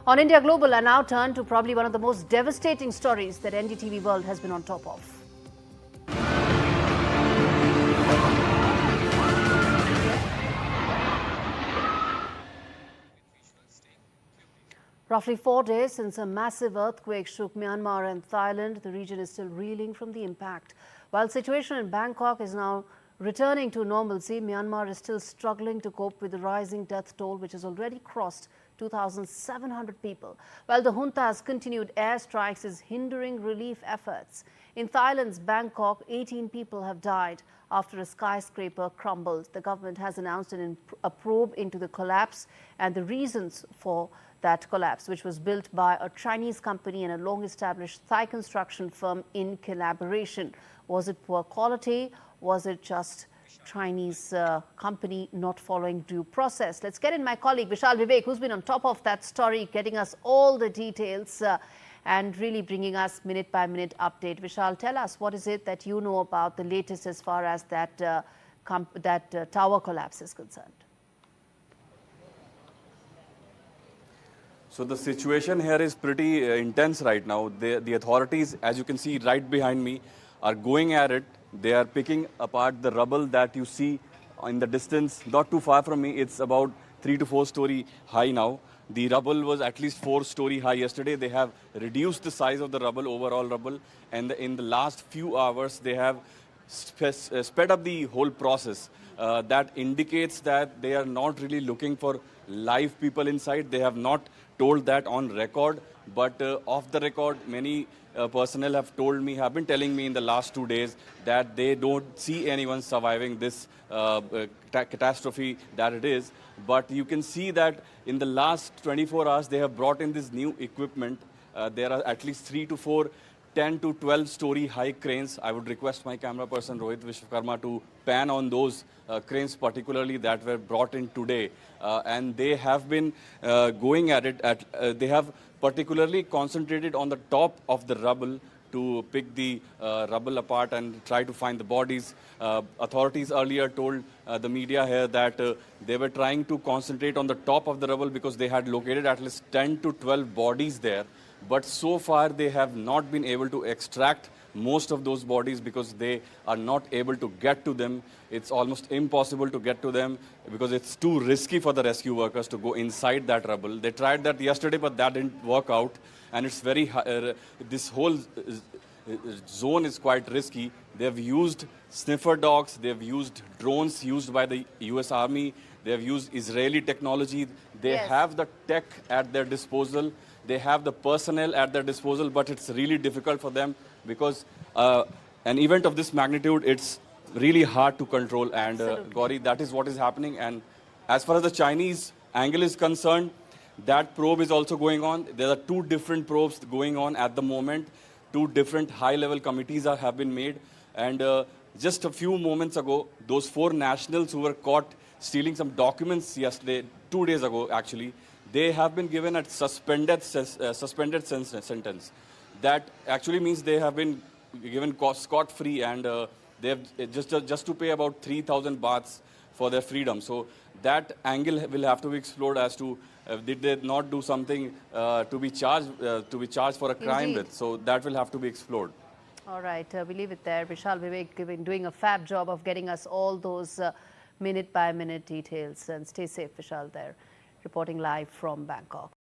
On India Global, I now turn to probably one of the most devastating stories that NDTV World has been on top of. Roughly 4 days since a massive earthquake shook Myanmar and Thailand, the region is still reeling from the impact. While the situation in Bangkok is now returning to normalcy, Myanmar is still struggling to cope with the rising death toll, which has already crossed 2,700 people. While the junta's continued airstrikes is hindering relief efforts. In Thailand's Bangkok, 18 people have died after a skyscraper crumbled. The government has announced a probe into the collapse and the reasons for that collapse, which was built by a Chinese company and a long-established Thai construction firm in collaboration. Was it poor quality? Was it just Chinese company not following due process? Let's get in my colleague Vishal Vivek, who's been on top of that story, getting us all the details and really bringing us minute-by-minute update. Vishal, tell us, what is it that you know about the latest as far as that, tower collapse is concerned? So the situation here is pretty intense right now. The authorities, as you can see right behind me, are going at it. They are picking apart the rubble that you see in the distance, not too far from me. It's about 3 to 4 story high now. The rubble was at least 4 story high yesterday. They have reduced the size of the rubble, overall rubble, and in the last few hours, they have sped up the whole process. That indicates that they are not really looking for live people inside. They have not told that on record, but off the record, many personnel have been telling me in the last 2 days that they don't see anyone surviving this catastrophe that it is. But you can see that in the last 24 hours, they have brought in this new equipment. There are at least 3 to 4 10 to 12 story high cranes. I would request my camera person Rohit Vishwakarma to pan on those cranes particularly that were brought in today. And they have been going at it. They have particularly concentrated on the top of the rubble to pick the rubble apart and try to find the bodies. Authorities earlier told the media here that they were trying to concentrate on the top of the rubble because they had located at least 10 to 12 bodies there. But so far, they have not been able to extract most of those bodies because they are not able to get to them. It's almost impossible to get to them because it's too risky for the rescue workers to go inside that rubble. They tried that yesterday, but that didn't work out. And it's very, this whole zone is quite risky. They've used sniffer dogs. They've used drones used by the US Army. They've used Israeli technology. They have the tech at their disposal. They have the personnel at their disposal, but it's really difficult for them because an event of this magnitude, it's really hard to control. And Gauri, that is what is happening. And as far as the Chinese angle is concerned, that probe is also going on. There are 2 different probes going on at the moment. 2 different high-level committees have been made. And just a few moments ago, those 4 nationals who were caught stealing some documents yesterday, 2 days ago actually, they have been given a suspended sentence. That actually means they have been given scot-free, and they have just to pay about 3,000 bahts for their freedom. So that angle will have to be explored as to did they not do something to be charged for a crime with. So that will have to be explored. All right, we leave it there. Vishal Vivek doing a fab job of getting us all those minute-by-minute details. And stay safe, Vishal, there, reporting live from Bangkok.